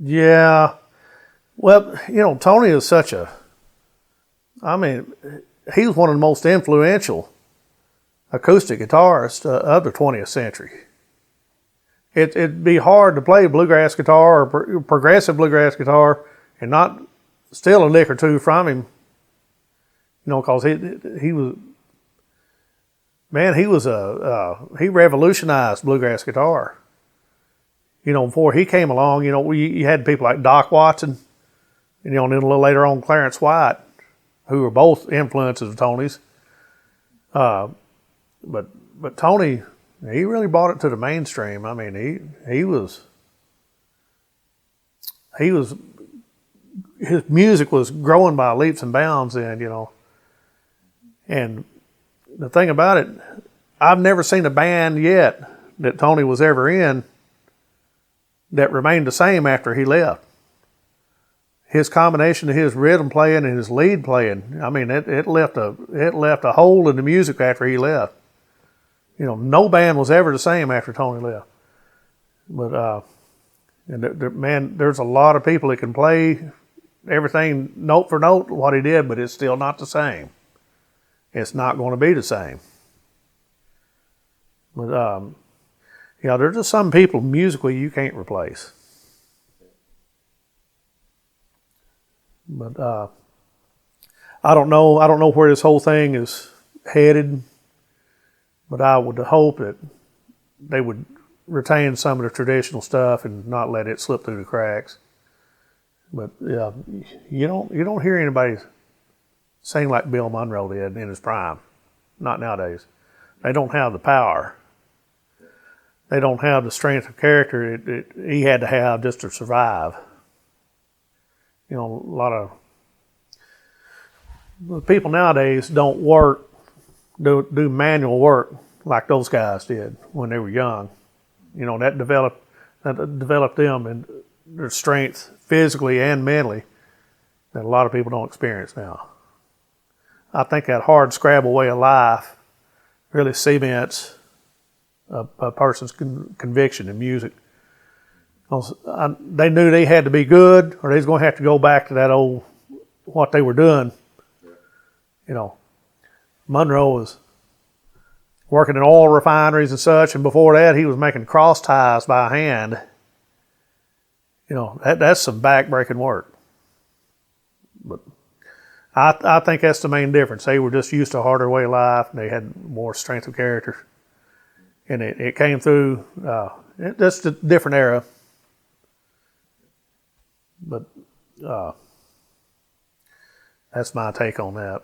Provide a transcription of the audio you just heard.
Yeah. Well, Tony is such a. I mean, he was one of the most influential acoustic guitarists of the 20th century. It'd be hard to play bluegrass guitar or progressive bluegrass guitar and not steal a lick or two from him. Because he was, man, he revolutionized bluegrass guitar. Before he came along, you had people like Doc Watson, and then a little later on Clarence White, who were both influences of Tony's. But Tony, he really brought it to the mainstream. I mean, he was his music was growing by leaps and bounds then. And the thing about it, I've never seen a band yet that Tony was ever in that remained the same after he left. His combination of his rhythm playing and his lead playing, I mean, it left a hole in the music after he left. No band was ever the same after Tony left. But man, there's a lot of people that can play everything note for note what he did, but it's still not the same. It's not going to be the same. But there's just some people musically you can't replace. But I don't know where this whole thing is headed. But I would hope that they would retain some of the traditional stuff and not let it slip through the cracks. But yeah, you don't hear anybody sing like Bill Monroe did in his prime. Not nowadays. They don't have the power. They don't have the strength of character he had to have just to survive. A lot of the people nowadays don't do manual work like those guys did when they were young. That developed them and their strength physically and mentally that a lot of people don't experience now. I think that hard scrabble way of life really cements a person's conviction in music. They knew they had to be good or they was going to have to go back to that old, what they were doing. Monroe was working in oil refineries and such, and before that he was making cross ties by hand. That's some back-breaking work. But I think that's the main difference. They were just used to a harder way of life, and they had more strength of character. And it came through, that's a different era. But that's my take on that.